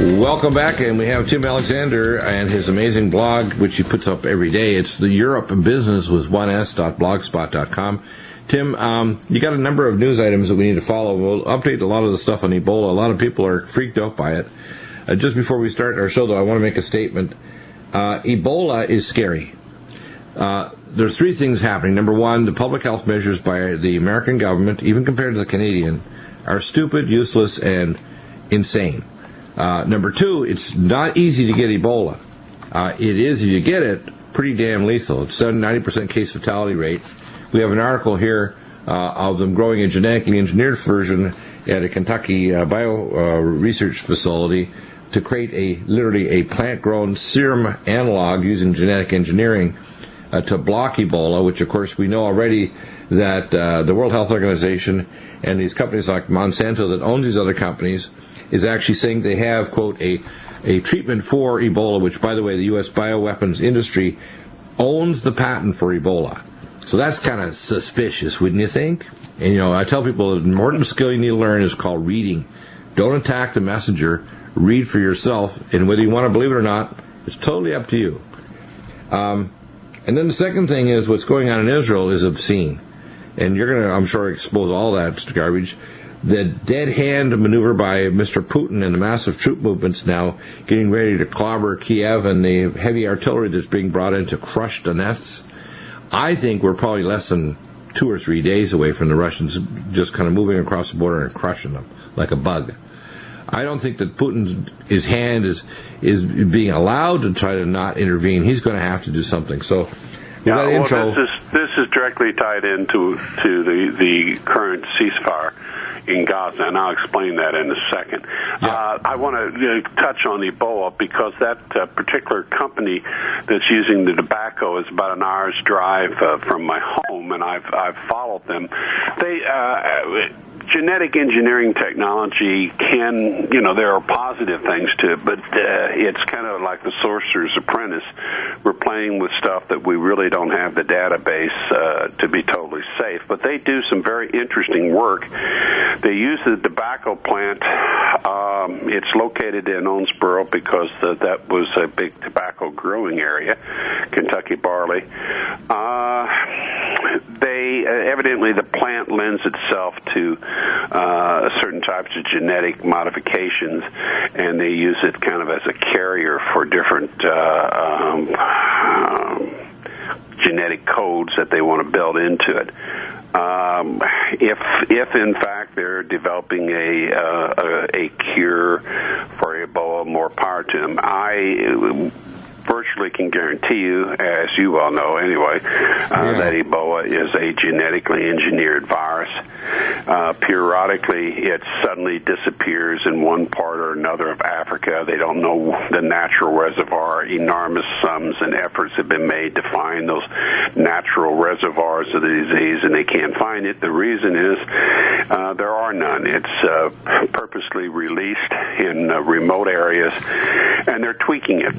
Welcome back, and we have Tim Alexander and his amazing blog, which he puts up every day. It's the Europe Business with 1s.blogspot.com. Tim, you got a number of news items that we need to follow. We'll update a lot of the stuff on Ebola. A lot of people are freaked out by it. Just before we start our show, though, I want to make a statement. Ebola is scary. There's three things happening. Number one, the public health measures by the American government, even compared to the Canadian, are stupid, useless, and insane. Number two, it's not easy to get Ebola. It is, if you get it, pretty damn lethal. It's 90% case fatality rate. We have an article here of them growing a genetically engineered version at a Kentucky bio research facility to create literally a plant-grown serum analog using genetic engineering to block Ebola, which, of course, we know already that the World Health Organization and these companies like Monsanto that owns these other companies is actually saying they have, quote, a treatment for Ebola, which, by the way, the U.S. bioweapons industry owns the patent for Ebola. So that's kind of suspicious, wouldn't you think? And, I tell people the important skill you need to learn is called reading. Don't attack the messenger. Read for yourself. And whether you want to believe it or not, it's totally up to you. And then the second thing is what's going on in Israel is obscene. And you're going to, I'm sure, expose all that garbage. The dead hand maneuver by Mr. Putin and the massive troop movements now getting ready to clobber Kiev and the heavy artillery that's being brought in to crush Donetsk. I think we're probably less than 2 or 3 days away from the Russians just kind of moving across the border and crushing them like a bug. I don't think that his hand is being allowed to try to not intervene. He's going to have to do something. So, this is directly tied into the current ceasefire in Gaza, and I'll explain that in a second. Yeah. I want to touch on Ebola because that particular company that's using the tobacco is about an hour's drive from my home, and I've followed them. Genetic engineering technology can, there are positive things to it, but it's kind of like the sorcerer's apprentice. We're playing with stuff that we really don't have the database to be totally safe, but they do some very interesting work. They use the tobacco plant. It's located in Owensboro because that was a big tobacco growing area, Kentucky barley. Evidently the plant lends itself to certain types of genetic modifications, and they use it kind of as a carrier for different genetic codes that they want to build into it. If in fact they're developing a cure for Ebola, more power to them. I virtually can guarantee you, as you well know anyway, that Ebola is a genetically engineered virus. Periodically, it suddenly disappears in one part or another of Africa. They don't know the natural reservoir. Enormous sums and efforts have been made to find those natural reservoirs of the disease, and they can't find it. The reason is there are none. It's purposely released in remote areas, and they're tweaking it.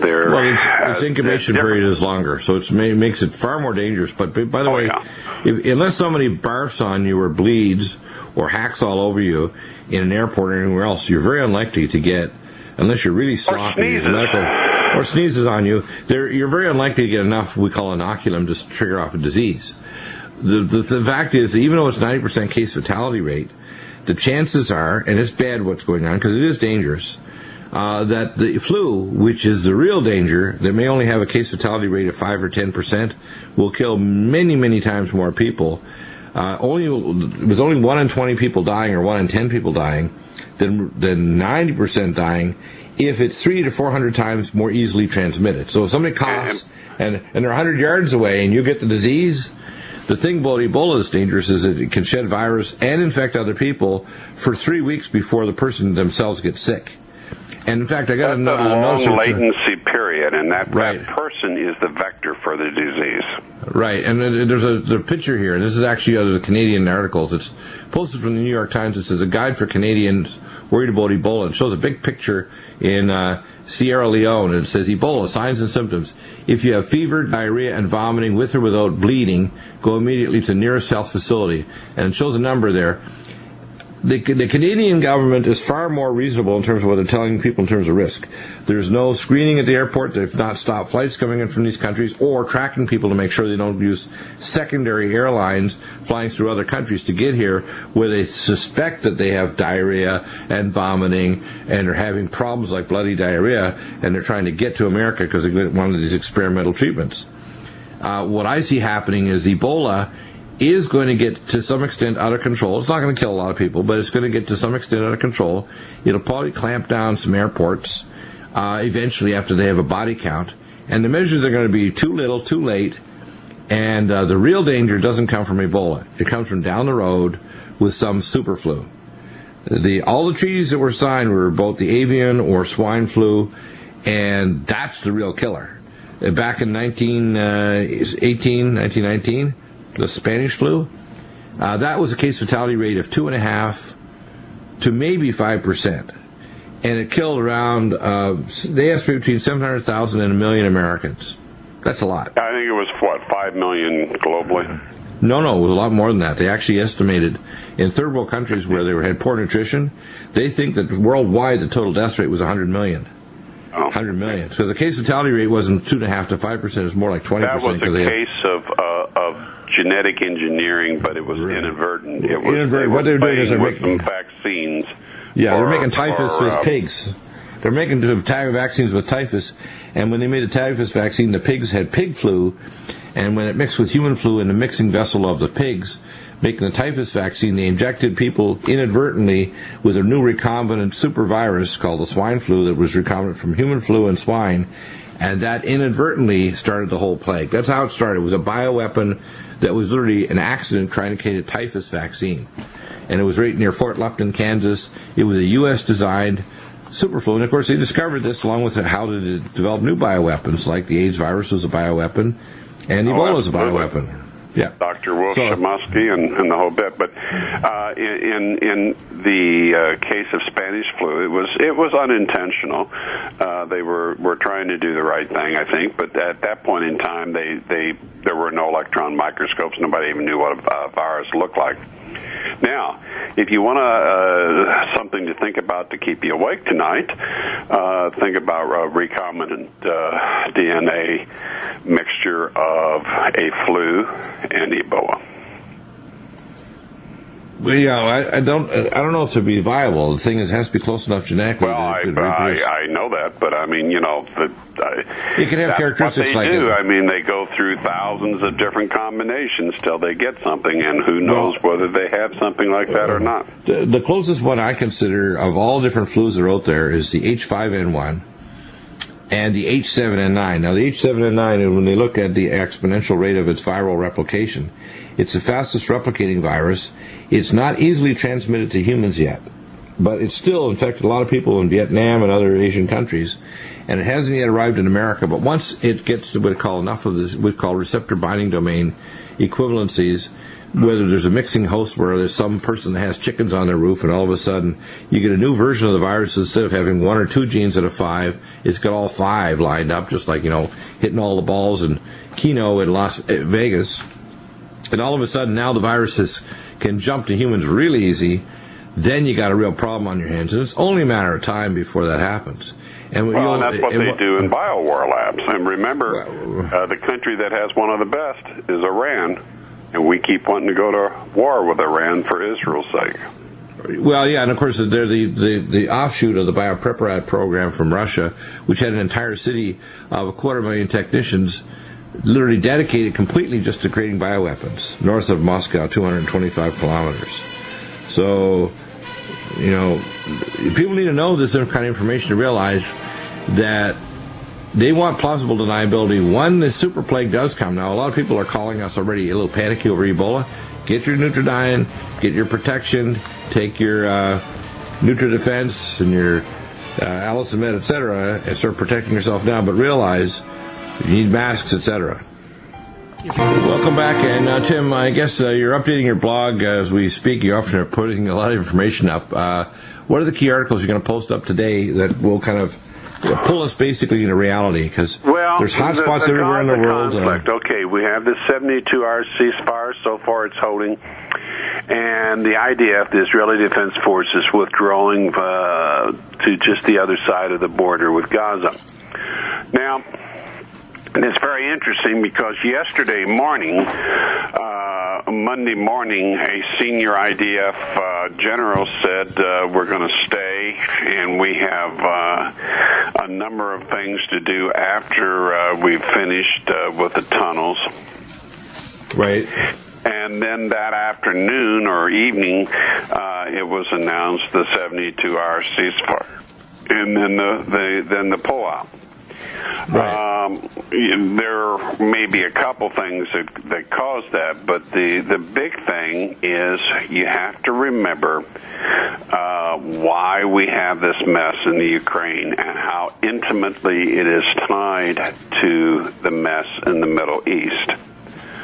Its incubation period is longer, so it makes it far more dangerous. But by the way, unless somebody barfs on you or bleeds or hacks all over you in an airport or anywhere else, you're very unlikely to get, unless you're really sloppy, or sneezes on you, you're very unlikely to get enough we call inoculum to trigger off a disease. The fact is, even though it's 90% case fatality rate, the chances are, and it's bad what's going on because it is dangerous, that the flu, which is the real danger, that may only have a case fatality rate of 5 or 10%, will kill many, many times more people. With only 1 in 20 people dying or 1 in 10 people dying, than 90% dying, if it's 300 to 400 times more easily transmitted. So if somebody coughs and they're 100 yards away and you get the disease, the thing about Ebola that's dangerous is that it can shed virus and infect other people for 3 weeks before the person themselves gets sick. And in fact, I got a long latency period, and that person is the vector for the disease. Right, and there's a picture here, and this is actually out of the Canadian articles. It's posted from the New York Times. It says, a guide for Canadians worried about Ebola. It shows a big picture in Sierra Leone, and it says, Ebola, signs and symptoms. If you have fever, diarrhea, and vomiting with or without bleeding, go immediately to the nearest health facility. And it shows a number there. the Canadian government is far more reasonable in terms of what they're telling people in terms of risk. There's no screening at the airport. They've not stopped flights coming in from these countries or tracking people to make sure they don't use secondary airlines flying through other countries to get here where they suspect that they have diarrhea and vomiting and are having problems like bloody diarrhea, and they're trying to get to America because they get one of these experimental treatments. What I see happening is Ebola is going to get to some extent out of control. It's not going to kill a lot of people, but it's going to get to some extent out of control. It'll probably clamp down some airports eventually after they have a body count. And the measures are going to be too little, too late. And the real danger doesn't come from Ebola. It comes from down the road with some super flu. All the treaties that were signed were both the avian or swine flu, and that's the real killer. Back in 1919, the Spanish flu, that was a case fatality rate of 2.5% to maybe 5%. And it killed around, they estimate between 700,000 and 1 million Americans. That's a lot. I think it was, 5 million globally? No, it was a lot more than that. They actually estimated in third world countries where they had poor nutrition, they think that worldwide the total death rate was 100 million. 100 million. Because the case fatality rate wasn't 2.5% to 5%, it was more like 20%. That was a case of genetic engineering, but it was inadvertent. It was inadvertent. What they're doing is they're making some vaccines. Yeah, they're making typhus with pigs. They're making vaccines with typhus, and when they made the typhus vaccine, the pigs had pig flu, and when it mixed with human flu in the mixing vessel of the pigs, making the typhus vaccine, they injected people inadvertently with a new recombinant super virus called the swine flu that was recombinant from human flu and swine, and that inadvertently started the whole plague. That's how it started. It was a bioweapon that was literally an accident trying to create a typhus vaccine. And it was right near Fort Lupton, Kansas. It was a U.S.-designed super flu. And, of course, they discovered this along with how to develop new bioweapons, like the AIDS virus was a bioweapon, and Ebola was a bioweapon. Yeah, Dr. Wolf Shamusky and the whole bit. But in the case of Spanish flu, it was unintentional. They were trying to do the right thing, I think. But at that point in time, there were no electron microscopes. Nobody even knew what a virus looked like. Now, if you want something to think about to keep you awake tonight, think about recombinant DNA mixture of a flu and Ebola. Well, yeah, I don't know if it'd be viable. The thing is, it has to be close enough genetically. Well, I know that, but I mean, you know, it can have characteristics like do. I mean, they go through thousands of different combinations till they get something, and who knows whether they have something like that or not. The closest one I consider of all different flus that are out there is the H5N1 and the H7N9. Now, the H7N9, when they look at the exponential rate of its viral replication, it's the fastest replicating virus. It's not easily transmitted to humans yet, but it's still infected a lot of people in Vietnam and other Asian countries, and it hasn't yet arrived in America. But once it gets to what we call enough of this, we call receptor binding domain equivalencies, whether there's a mixing host where there's some person that has chickens on their roof, and all of a sudden you get a new version of the virus. Instead of having 1 or 2 genes out of 5, it's got all 5 lined up, just like, hitting all the balls in Keno in Las Vegas. And all of a sudden now the viruses can jump to humans really easy. Then you got a real problem on your hands, and it's only a matter of time before that happens. And that's what they do in biowar labs. And remember, the country that has one of the best is Iran, and we keep wanting to go to war with Iran for Israel's sake. Well, yeah, and of course they're the offshoot of the biopreparat program from Russia, which had an entire city of 250,000 technicians literally dedicated completely just to creating bioweapons, north of Moscow, 225 kilometers. So, people need to know this kind of information to realize that they want plausible deniability when the super plague does come. Now, a lot of people are calling us already a little panicky over Ebola. Get your Nutridyne, get your protection, take your NutriDefense and your Allicin, etc., and start protecting yourself now, but realize you need masks, etc. Welcome back, and Tim, I guess you're updating your blog as we speak. You often are putting a lot of information up. What are the key articles you're going to post up today that will kind of pull us basically into reality? Because there's hotspots everywhere in the world. Okay, we have this 72-hour ceasefire. So far it's holding. and the IDF, the Israeli Defense Forces, withdrawing to just the other side of the border with Gaza. Now, it's very interesting because yesterday morning, Monday morning, a senior IDF general said, we're going to stay, and we have a number of things to do after we've finished with the tunnels. Right. And then that afternoon or evening, it was announced the 72-hour ceasefire, and then the pullout. Right. There may be a couple things that caused that, but the big thing is you have to remember why we have this mess in the Ukraine and how intimately it is tied to the mess in the Middle East.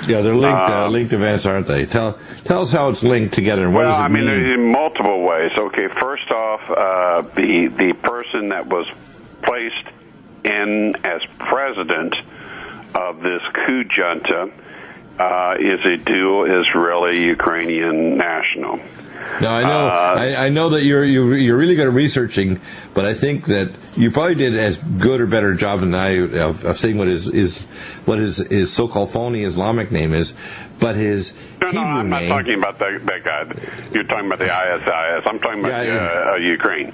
Yeah, they're linked events, aren't they? Tell us how it's linked together and what does it mean? In multiple ways. Okay, first off, the person that was placed in as president of this coup junta is a dual Israeli-Ukrainian national. Now I know I know that you're really good at researching, but I think that you probably did as good or better job than I of saying what his so-called phony Islamic name is, but his Hebrew I'm not name. talking about that guy. You're talking about the ISIS. I'm talking about Ukraine.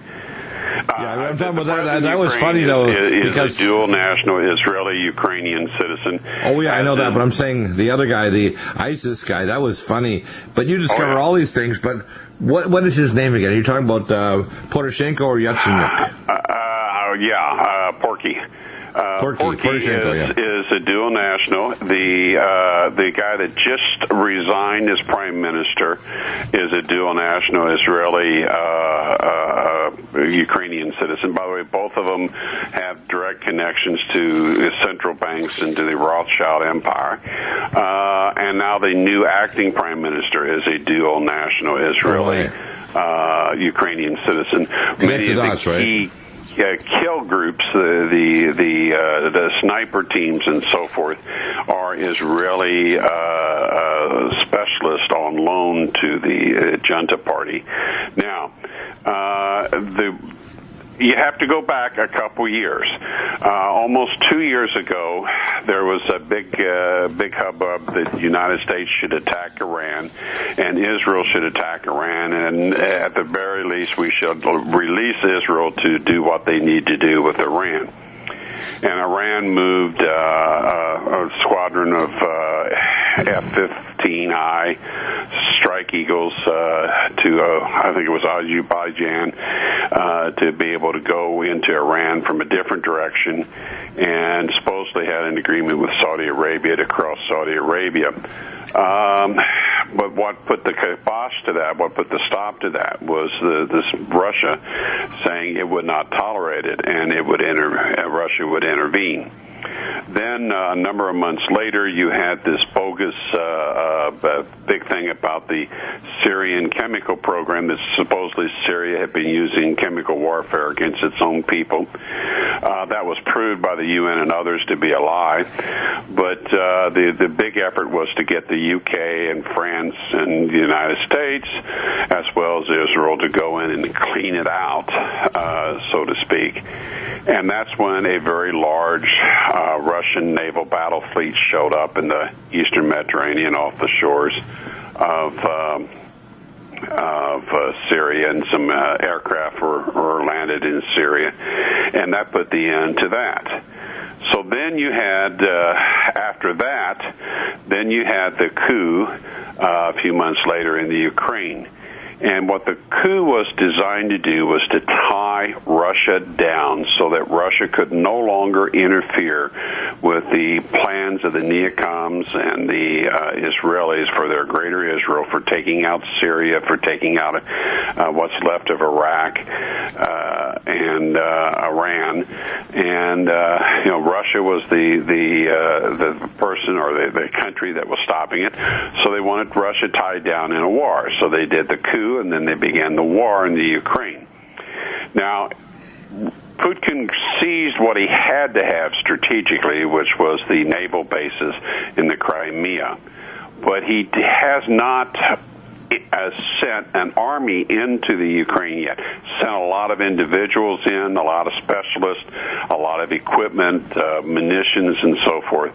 I'm talking about that. That was funny though, because a dual national Israeli-Ukrainian citizen. Oh yeah, I know that, but I'm saying the other guy, the ISIS guy, that was funny. But you discover all these things. But what is his name again? Are you talking about Poroshenko or Yatsenyuk? Porky. Porky is a dual national. The guy that just resigned as prime minister is a dual national Israeli Ukrainian citizen. By the way, both of them have direct connections to central banks and to the Rothschild Empire. And now the new acting prime minister is a dual national Israeli Ukrainian citizen. Many of the key kill groups, the sniper teams and so forth, are Israeli specialists on loan to the junta party. Now, you have to go back a couple years. Almost 2 years ago, there was a big hubbub that the United States should attack Iran and Israel should attack Iran, and at the very least, we should release Israel to do what they need to do with Iran. And Iran moved a squadron of F-15I Strike Eagles to, I think it was Azerbaijan, to be able to go into Iran from a different direction, and supposedly had an agreement with Saudi Arabia to cross Saudi Arabia. But what put the kibosh to that, what put the stop to that, was this Russia saying it would not tolerate it, and Russia would intervene. Then a number of months later, you had this bogus big thing about the Syrian chemical program that supposedly Syria had been using chemical warfare against its own people. That was proved by the UN and others to be a lie. But the big effort was to get the UK and France and the United States, as well as Israel, to go in and clean it out, so to speak. And that's when a very large Russian naval battle fleet showed up in the eastern Mediterranean off the shores of Syria, and some aircraft were landed in Syria, and that put the end to that. So then you had, after that, then you had the coup a few months later in the Ukraine. And what the coup was designed to do was to tie Russia down so that Russia could no longer interfere with the plans of the neocons and the Israelis for their greater Israel, for taking out Syria, for taking out what's left of Iraq and Iran. And Russia was the person or the country that was stopping it. So they wanted Russia tied down in a war. So they did the coup, and then they began the war in the Ukraine. Now, Putin seized what he had to have strategically, which was the naval bases in the Crimea. But he has not sent an army into the Ukraine yet. Sent a lot of individuals in, a lot of specialists, a lot of equipment, munitions, and so forth.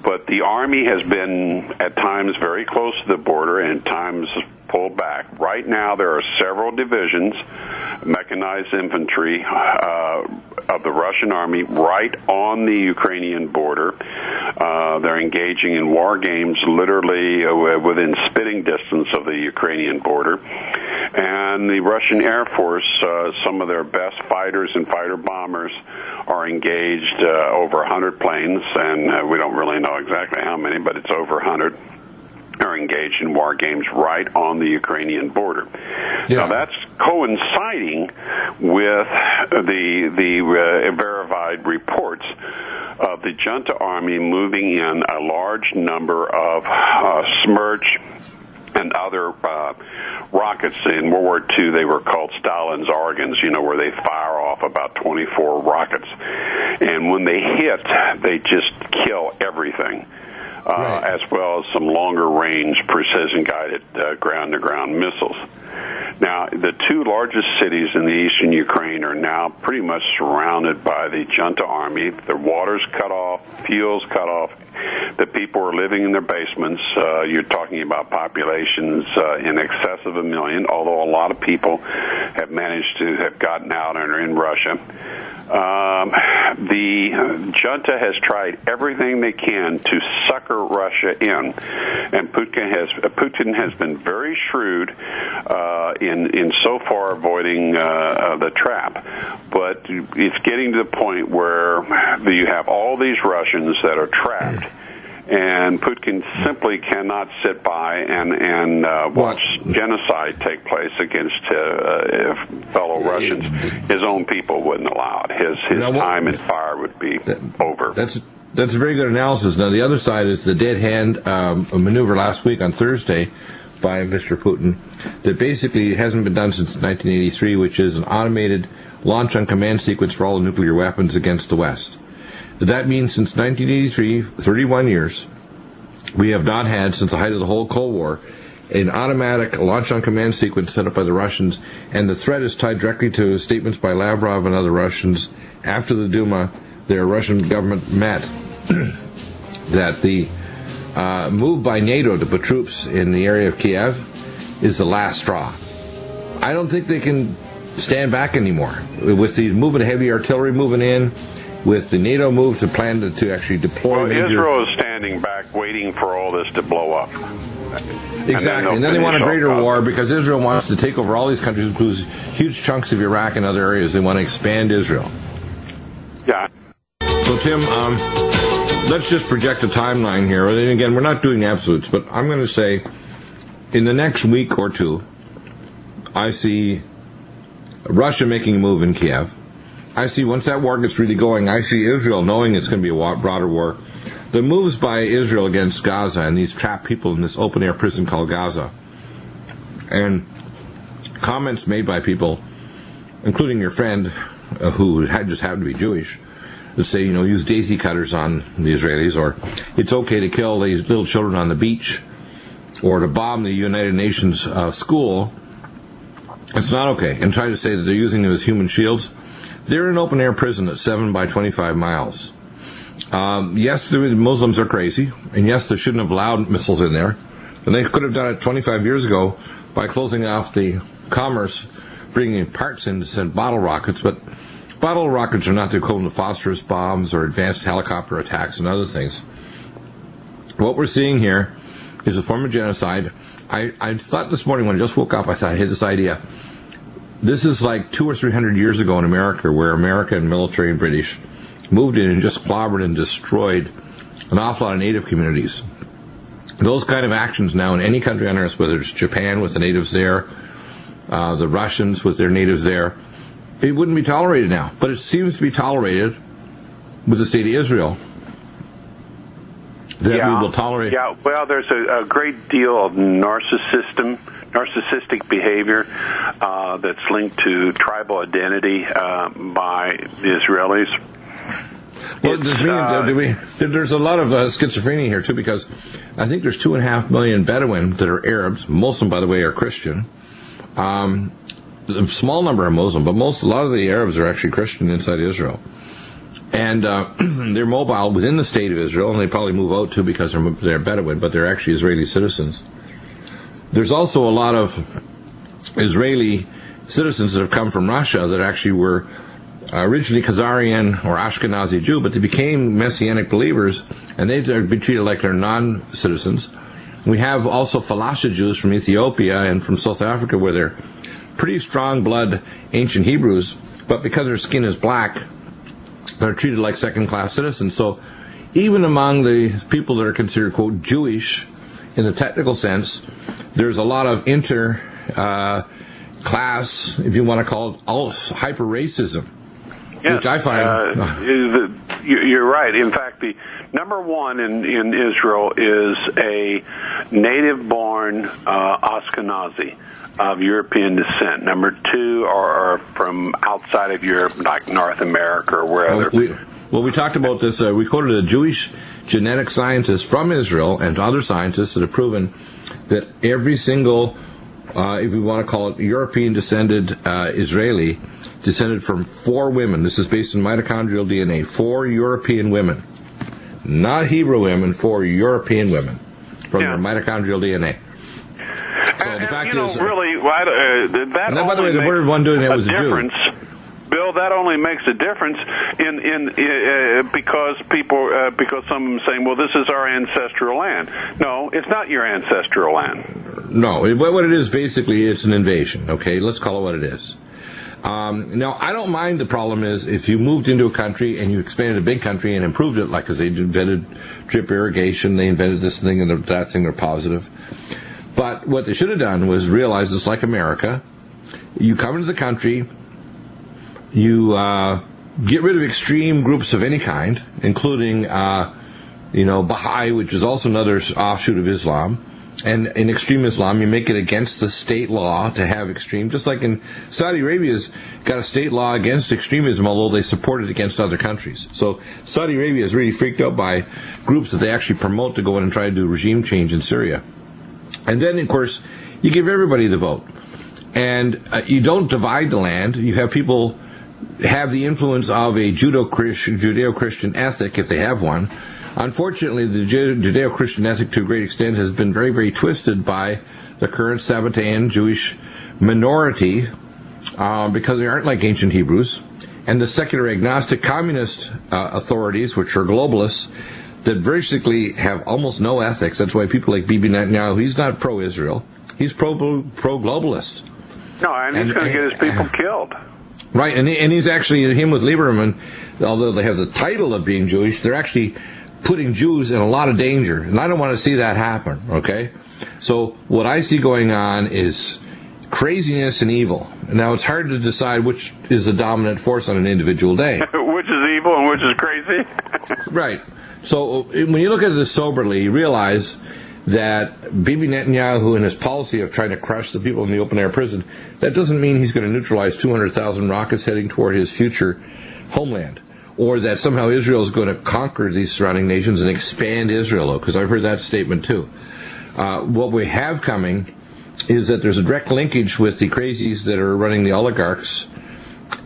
But the army has been at times very close to the border and at times pulled back. Right now, there are several divisions, mechanized infantry of the Russian army right on the Ukrainian border. They're engaging in war games literally within spitting distance of the Ukrainian border. And the Russian Air Force, some of their best fighters and fighter bombers are engaged, over 100 planes, and we don't really know exactly how many, but it's over 100. Are engaged in war games right on the Ukrainian border. Yeah. Now that's coinciding with the verified reports of the junta army moving in a large number of Smerch and other rockets. In World War II, they were called Stalin's organs, where they fire off about 24 rockets. And when they hit, they just kill everything. As well as some longer-range, precision-guided ground-to-ground missiles. Now, the two largest cities in the eastern Ukraine are now pretty much surrounded by the junta army. The water's cut off, fuel's cut off. The people are living in their basements. You're talking about populations in excess of 1 million, although a lot of people have managed to have gotten out and are in Russia. The junta has tried everything they can to sucker Russia in, and Putin has been very shrewd in so far avoiding the trap. But it's getting to the point where you have all these Russians that are trapped. And Putin simply cannot sit by and watch genocide take place against fellow Russians. His own people wouldn't allow it. His time and fire would be over. That's a very good analysis. Now, the other side is the dead hand maneuver last week on Thursday by Mr. Putin that basically hasn't been done since 1983, which is an automated launch on command sequence for all the nuclear weapons against the West. That means since 1983, 31 years, we have not had, since the height of the whole Cold War, an automatic launch-on-command sequence set up by the Russians, and the threat is tied directly to statements by Lavrov and other Russians after the Duma, their Russian government met, that the move by NATO to put troops in the area of Kiev is the last straw. I don't think they can stand back anymore. With the movement of heavy artillery moving in, with the NATO move to plan to actually deploy Israel is standing back waiting for all this to blow up. Exactly. And then they want a greater war because Israel wants to take over all these countries, including huge chunks of Iraq and other areas. They want to expand Israel. Yeah. So, Tim, let's just project a timeline here. And again, we're not doing absolutes, but I'm going to say in the next week or two, I see Russia making a move in Kiev. I see once that war gets really going, I see Israel knowing it's going to be a broader war. The moves by Israel against Gaza and these trapped people in this open-air prison called Gaza, and comments made by people, including your friend, who just happened to be Jewish, to say, use daisy cutters on the Israelis, or it's okay to kill these little children on the beach, or to bomb the United Nations school. It's not okay. And try to say that they're using them as human shields. They're in an open-air prison at 7 by 25 miles. Yes, the Muslims are crazy, and yes, they shouldn't have allowed missiles in there. And they could have done it 25 years ago by closing off the commerce, bringing parts in to send bottle rockets. But bottle rockets are not the equivalent of phosphorus bombs or advanced helicopter attacks and other things. What we're seeing here is a form of genocide. I thought this morning when I just woke up, I thought I had this idea. This is like 200 or 300 years ago in America, where American military and British moved in and just clobbered and destroyed an awful lot of native communities. Those kind of actions now in any country on earth, whether it's Japan with the natives there, the Russians with their natives there, it wouldn't be tolerated now. But it seems to be tolerated with the state of Israel. That we will tolerate. Yeah, well, there's a great deal of narcissistic behavior that's linked to tribal identity by the Israelis. Well, there's a lot of schizophrenia here, too, because I think there's 2.5 million Bedouin that are Arabs. Most of them, by the way, are Christian. A small number are Muslim, but a lot of the Arabs are actually Christian inside Israel. And they're mobile within the state of Israel, and they probably move out, too, because they're Bedouin, but they're actually Israeli citizens. There's also a lot of Israeli citizens that have come from Russia that actually were originally Khazarian or Ashkenazi Jew, but they became Messianic believers, and they'd be treated like they're non-citizens. We have also Falasha Jews from Ethiopia and from South Africa, where they're pretty strong blood ancient Hebrews, but because their skin is black, they're treated like second-class citizens. So even among the people that are considered, quote, Jewish in the technical sense, there's a lot of class, if you want to call it, hyper-racism, which I find... You're right. In fact, the number one in Israel is a native-born Ashkenazi of European descent. Number two are from outside of Europe, like North America or wherever. We talked about this. We quoted a Jewish genetic scientist from Israel and other scientists that have proven that every single, if we want to call it European-descended Israeli, descended from 4 women. This is based on mitochondrial DNA. 4 European women. Not Hebrew women, 4 European women from their mitochondrial DNA. So the fact is, really, that and by the way, the word one doing that was a Jew. Bill, that only makes a difference because some of them saying, well, this is our ancestral land. No, it's not your ancestral land. No, what it is basically, it's an invasion. Okay, let's call it what it is. Now, I don't mind. The problem is if you moved into a country and you expanded a big country and improved it, like because they invented drip irrigation, they invented this thing and that thing, they're positive. But what they should have done was realize it's like America. You come into the country, you get rid of extreme groups of any kind, including, Baha'i, which is also another offshoot of Islam. And in extreme Islam, you make it against the state law to have extreme, just like in Saudi Arabia's got a state law against extremism, although they support it against other countries. So Saudi Arabia is really freaked out by groups that they actually promote to go in and try to do regime change in Syria. And then, of course, you give everybody the vote. And you don't divide the land. You have people have the influence of a Judeo-Christian ethic, if they have one. Unfortunately, the Judeo-Christian ethic, to a great extent, has been very, very twisted by the current Sabbatean Jewish minority because they aren't like ancient Hebrews. And the secular agnostic communist authorities, which are globalists, that basically have almost no ethics. That's why people like Bibi Netanyahu, he's not pro-Israel. He's pro-globalist. No, and he's going to get his people killed. Right, and he's actually, him with Lieberman, although they have the title of being Jewish, they're actually putting Jews in a lot of danger. And I don't want to see that happen, okay? So what I see going on is craziness and evil. Now, it's hard to decide which is the dominant force on an individual day. Which is evil and which is crazy. Right. So when you look at this soberly, you realize that Bibi Netanyahu and his policy of trying to crush the people in the open-air prison, that doesn't mean he's going to neutralize 200,000 rockets heading toward his future homeland, or that somehow Israel is going to conquer these surrounding nations and expand Israel, because I've heard that statement too. What we have coming is that there's a direct linkage with the crazies that are running the oligarchs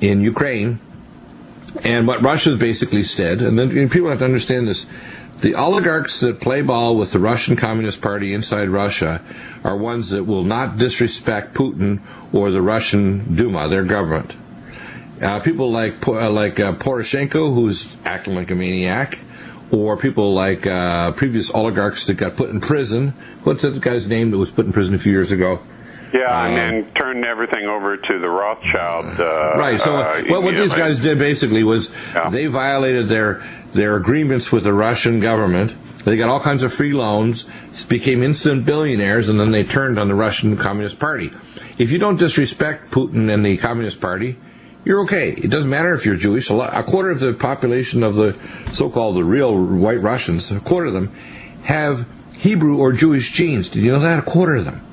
in Ukraine, and what Russia's basically said, and then people have to understand this, the oligarchs that play ball with the Russian Communist Party inside Russia are ones that will not disrespect Putin or the Russian Duma, their government. People like Poroshenko, who's acting like a maniac, or people like previous oligarchs that got put in prison. What's that guy's name that was put in prison a few years ago? Yeah, and then turned everything over to the Rothschild. Right. So what these guys did basically was they violated their agreements with the Russian government. They got all kinds of free loans, became instant billionaires, and then they turned on the Russian Communist Party. If you don't disrespect Putin and the Communist Party, you're okay. It doesn't matter if you're Jewish. A quarter of the population of the so-called the real white Russians, a quarter of them, have Hebrew or Jewish genes. Did you know that? A quarter of them.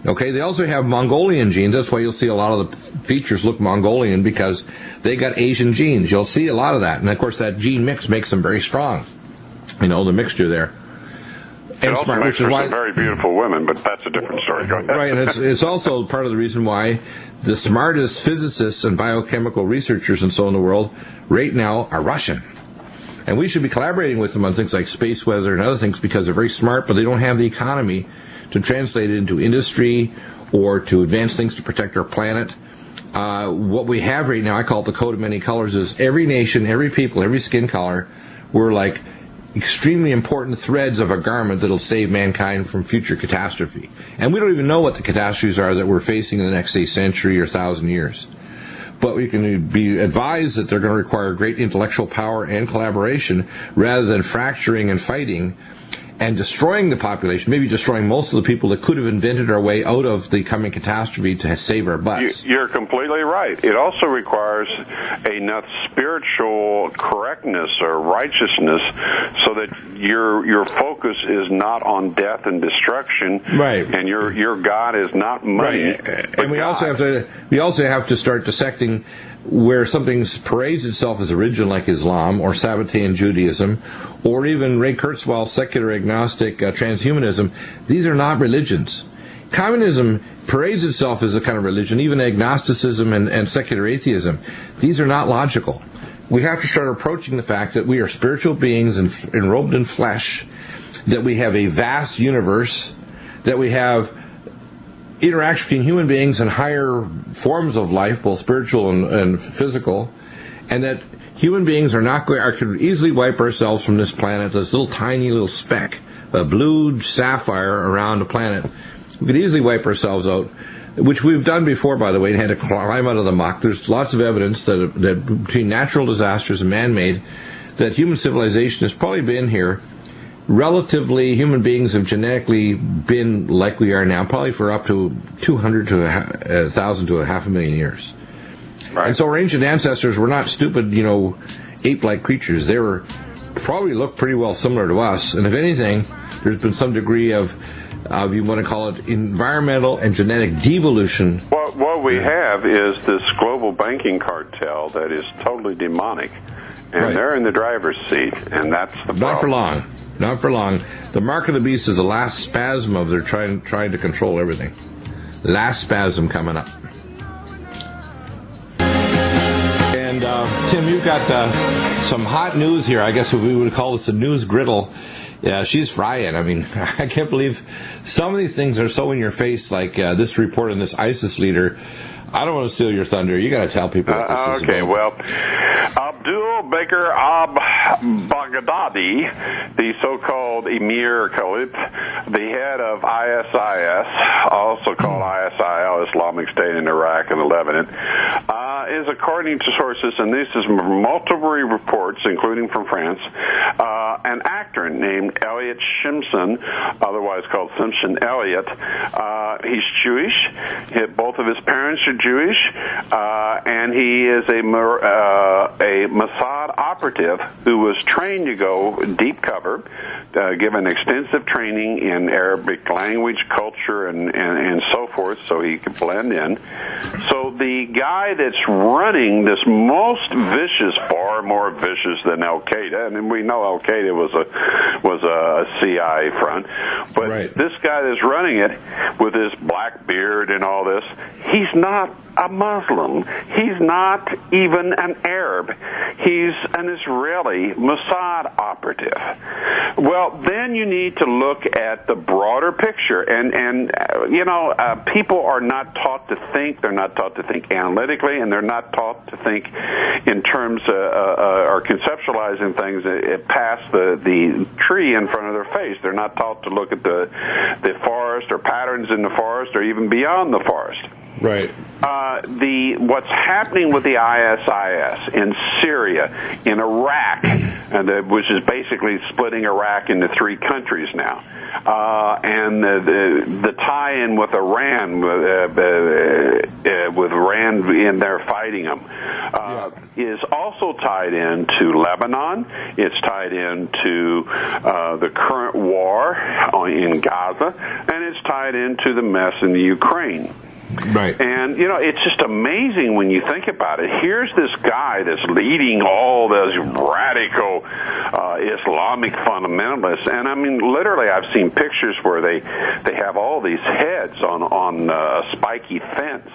Okay, they also have Mongolian genes. That's why you'll see a lot of the features look Mongolian because they got Asian genes. You'll see a lot of that. And, of course, that gene mix makes them very strong. You know, the mixture there. It also makes for some very beautiful women, but that's a different story. Go ahead. Right, and it's also part of the reason why the smartest physicists and biochemical researchers and so in the world right now are Russian. And we should be collaborating with them on things like space weather and other things because they're very smart, but they don't have the economy to translate it into industry or to advance things to protect our planet. What we have right now, I call it the code of many colors, is every nation, every people, every skin color, we're like extremely important threads of a garment that'll save mankind from future catastrophe. And we don't even know what the catastrophes are that we're facing in the next, say, century or 1,000 years. But we can be advised that they're going to require great intellectual power and collaboration rather than fracturing and fighting and destroying the population, maybe destroying most of the people that could have invented our way out of the coming catastrophe to save our butts. You're completely right. It also requires enough spiritual correctness or righteousness so that your focus is not on death and destruction, right? And your God is not money. Right. And we also have to start dissecting where something parades itself as a religion like Islam or Sabbatean Judaism or even Ray Kurzweil's secular agnostic transhumanism. These are not religions. Communism parades itself as a kind of religion, even agnosticism and secular atheism. These are not logical. We have to start approaching the fact that we are spiritual beings enrobed in flesh, that we have a vast universe, that we have interaction between human beings and higher forms of life, both spiritual and physical, and that human beings could easily wipe ourselves from this planet, this little tiny little speck, a blue sapphire around the planet. We could easily wipe ourselves out, which we've done before, by the way, and had to climb out of the muck. There's lots of evidence that between natural disasters and man-made, that human civilization has probably been here. Relatively, human beings have genetically been like we are now, probably for up to 200 to 1,000 to 500,000 years. Right. And so our ancient ancestors were not stupid, ape-like creatures. They were probably looked pretty well similar to us. And if anything, there's been some degree of you want to call it environmental and genetic devolution. What we have is this global banking cartel that is totally demonic. And right. They're in the driver's seat, and that's the problem. Not for long. The mark of the beast is the last spasm of their trying to control everything. Last spasm coming up. And Tim, you've got some hot news here. I guess we would call this a news griddle. Yeah, she's frying. I mean, I can't believe some of these things are so in your face, like this report on this ISIS leader. I don't want to steal your thunder. You got to tell people what this is about. Well, Abdul Bakr al-Baghdadi, the so-called Emir Khalid, the head of ISIS, also called ISIL, Islamic State in Iraq and Lebanon, is, according to sources, and this is multiple reports, including from France, an actor named Elliot Simpson, otherwise called Simpson Elliot. He's Jewish. Both of his parents are Jewish, and he is a Mossad operative who was trained to go deep cover, given extensive training in Arabic language, culture, and so forth, so he could blend in. So the guy that's running this most vicious, far more vicious than Al-Qaeda, and we know Al-Qaeda was a CI front, but right. This guy that's running it with his black beard and all this, he's not a Muslim. He's not even an Arab. He's an Israeli Mossad operative. Well, then you need to look at the broader picture. And people are not taught to think. They're not taught to think analytically, and they're not taught to think in terms or conceptualizing things past the tree in front of their face. They're not taught to look at the forest or patterns in the forest or even beyond the forest. Right. What's happening with the ISIS in Syria, in Iraq, which is basically splitting Iraq into three countries now, and the tie-in with Iran, with Iran in there fighting them, is also tied into Lebanon. It's tied into the current war in Gaza, and it's tied into the mess in the Ukraine. Right. And, it's just amazing when you think about it. Here's this guy that's leading all those radical Islamic fundamentalists. And, I mean, literally I've seen pictures where they have all these heads on a spiky fence.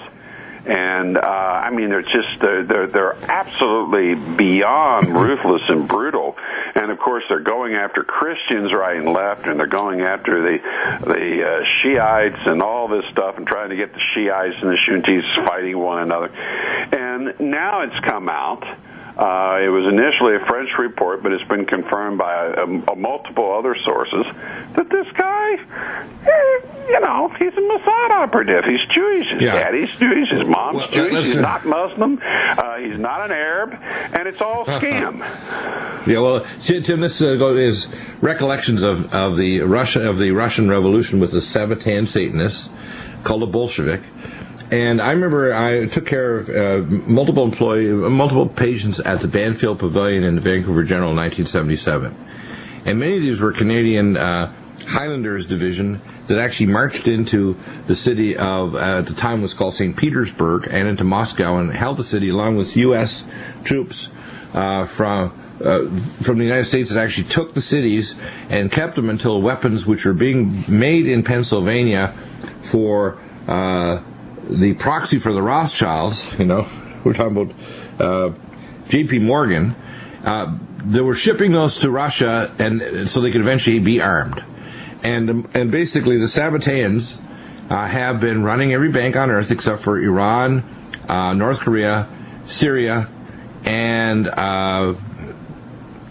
And I mean, they're absolutely beyond ruthless and brutal. And of course, they're going after Christians right and left, and they're going after the Shiites and all this stuff, and trying to get the Shiites and the Sunnis fighting one another. And now it's come out. It was initially a French report, but it's been confirmed by multiple other sources that this guy, he's a Mossad operative. He's Jewish. His daddy's Jewish. His mom's Jewish. He's not Muslim. He's not an Arab, and it's all scam. Yeah, well, Tim, this is recollections of the Russian Revolution with the Sabbatean Satanists called a Bolshevik. And I remember I took care of multiple patients at the Banfield Pavilion in the Vancouver General in 1977. And many of these were Canadian Highlanders Division that actually marched into the city of, at the time was called St. Petersburg, and into Moscow, and held the city along with U.S. troops from the United States that actually took the cities and kept them until weapons which were being made in Pennsylvania for the proxy for the Rothschilds, we're talking about J.P. Morgan, they were shipping those to Russia, and so they could eventually be armed. And basically the Sabbateans have been running every bank on earth except for Iran, North Korea, Syria, and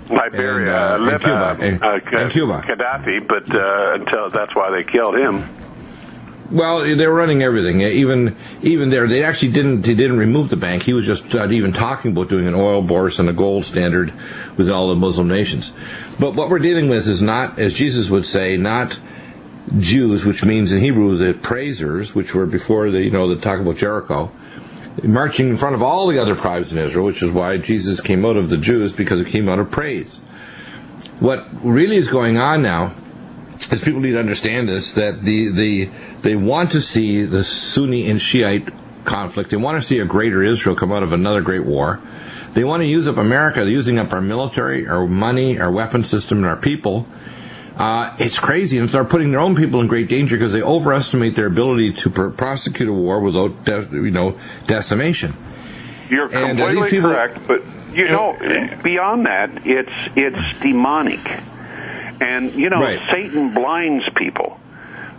Liberia, and Cuba, and Cuba. Gaddafi, but until that's why they killed him. Well, they were running everything. Even there, they actually didn't remove the bank. He was just even talking about doing an oil bourse and a gold standard with all the Muslim nations. But what we're dealing with is not, as Jesus would say, not Jews, which means in Hebrew the praisers, which were before the talk about Jericho, marching in front of all the other tribes in Israel, which is why Jesus came out of the Jews, because it came out of praise. What really is going on now is people need to understand this, that they want to see the Sunni and Shiite conflict. They want to see a greater Israel come out of another great war. They want to use up America. They're using up our military, our money, our weapon system, and our people. It's crazy, and start putting their own people in great danger because they overestimate their ability to prosecute a war without decimation. You're completely correct, but beyond that, it's demonic. And, right. Satan blinds people.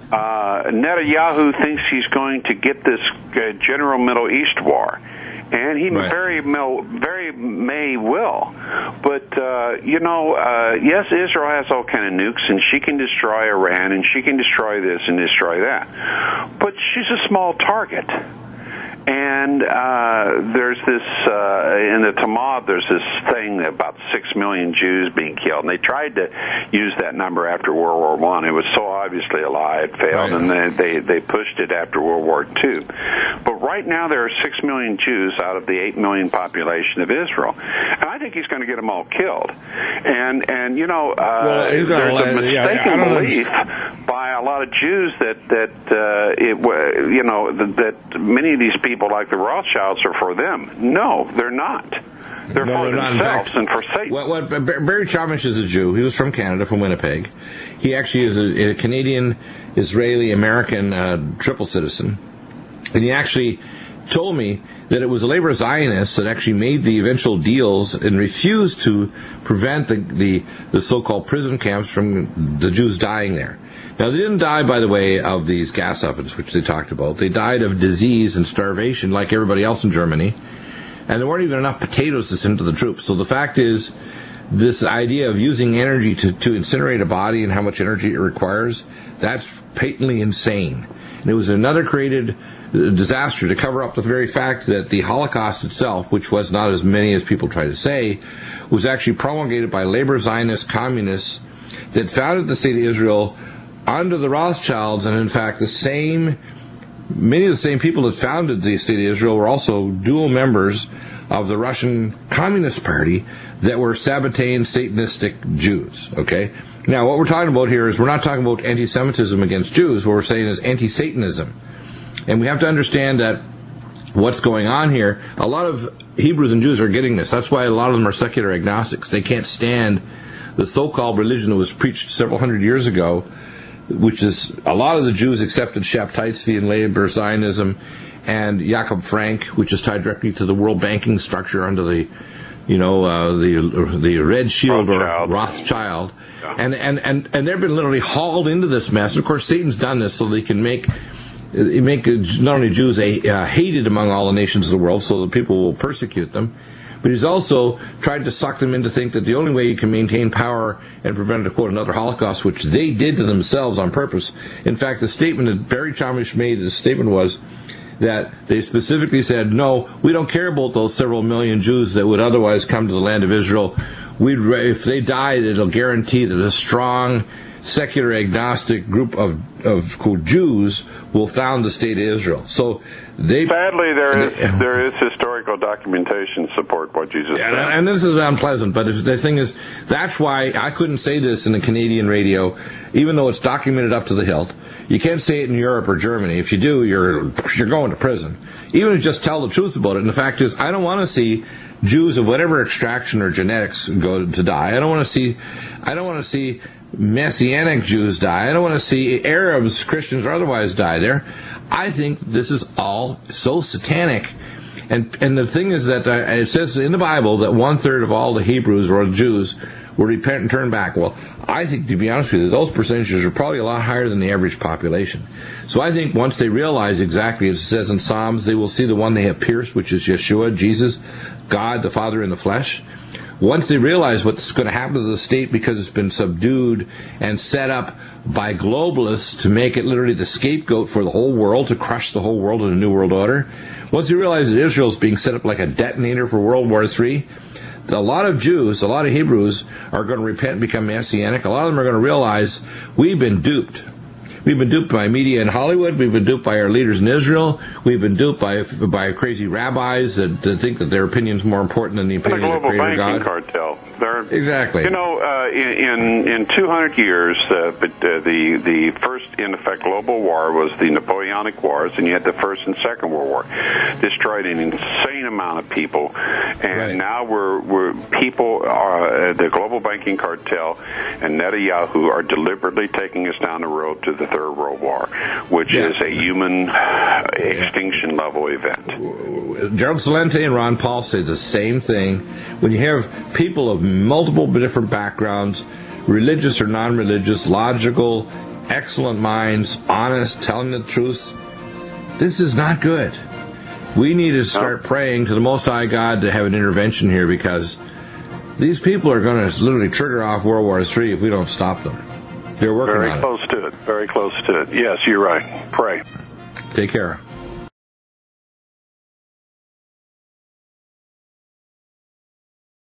Netanyahu thinks he's going to get this general Middle East war. And he very may will. But, yes, Israel has all kind of nukes, and she can destroy Iran, and she can destroy this and destroy that. But she's a small target. And there's this, in the Talmud, there's this thing about 6 million Jews being killed. And they tried to use that number after World War I. It was so obviously a lie, it failed. Right. And they pushed it after World War II. But right now there are 6 million Jews out of the 8 million population of Israel. And I think he's going to get them all killed. And there's a mistaken belief by a lot of Jews that many of these people, like the Rothschilds, are for them. No, they're not. They're for themselves and for Satan. Barry Chamish is a Jew. He was from Canada, from Winnipeg. He actually is a Canadian, Israeli, American triple citizen. And he actually told me that it was the labor Zionists that actually made the eventual deals and refused to prevent the so-called prison camps from the Jews dying there. Now, they didn't die, by the way, of these gas ovens, which they talked about. They died of disease and starvation, like everybody else in Germany. And there weren't even enough potatoes to send to the troops. So the fact is, this idea of using energy to incinerate a body and how much energy it requires, that's patently insane. And it was another created disaster to cover up the very fact that the Holocaust itself, which was not as many as people try to say, was actually promulgated by labor Zionist communists that founded the state of Israel under the Rothschilds. And in fact, many of the same people that founded the state of Israel were also dual members of the Russian Communist Party that were Sabbatean Satanistic Jews. Okay? Now, what we're talking about here is we're not talking about anti-Semitism against Jews. What we're saying is anti-Satanism. And we have to understand that what's going on here, a lot of Hebrews and Jews are getting this. That's why a lot of them are secular agnostics. They can't stand the so-called religion that was preached several hundred years ago, which is a lot of the Jews accepted Shabtai and Labor Zionism and Jakob Frank, which is tied directly to the world banking structure under the Red Shield or Rothschild. Yeah. And they've been literally hauled into this mess. Of course, Satan's done this so they can make not only Jews hated among all the nations of the world, so that people will persecute them, but he's also tried to suck them into think that the only way you can maintain power and prevent, quote, another Holocaust, which they did to themselves on purpose. In fact, the statement that Barry Chalmers made, the statement was that they specifically said, no, we don't care about those several million Jews that would otherwise come to the land of Israel. If they died, it'll guarantee that a strong, secular, agnostic group of quote, Jews will found the state of Israel. So sadly, there is historical documentation to support what Jesus said. And this is unpleasant, but the thing is, that's why I couldn't say this in the Canadian radio, even though it's documented up to the hilt. You can't say it in Europe or Germany. If you do, you're going to prison. Even if you just tell the truth about it. And the fact is, I don't want to see Jews of whatever extraction or genetics go to die. I don't want to see Messianic Jews die. I don't want to see Arabs, Christians, or otherwise die there. I think this is all so satanic. And the thing is that it says in the Bible that 1/3 of all the Hebrews or Jews will repent and turn back. Well, I think, to be honest with you, those percentages are probably a lot higher than the average population. So I think once they realize exactly, as it says in Psalms, they will see the one they have pierced, which is Yeshua, Jesus, God, the Father in the flesh. Once they realize what's going to happen to the state because it's been subdued and set up by globalists to make it literally the scapegoat for the whole world, to crush the whole world in a new world order, once you realize that Israel is being set up like a detonator for World War III, a lot of Jews, a lot of Hebrews are going to repent and become Messianic. A lot of them are going to realize we've been duped. We've been duped by media in Hollywood. We've been duped by our leaders in Israel. We've been duped by crazy rabbis that think that their opinion is more important than the opinion of the Creator God. The global banking cartel. Exactly. You know, in 200 years, the first, in effect, global war was the Napoleonic Wars, and you had the First and Second World War. Destroyed an insane amount of people, and now the global banking cartel and Netanyahu are deliberately taking us down the road to the Third World War, which is a human extinction level event. Gerald Celente and Ron Paul say the same thing. When you have people of multiple different backgrounds, religious or non-religious, logical, excellent minds, honest, telling the truth, this is not good. We need to start praying to the Most High God to have an intervention here, because these people are going to literally trigger off World War III if we don't stop them. They're working on it. Very close to it. Very close to it. Yes, you're right. Pray. Take care.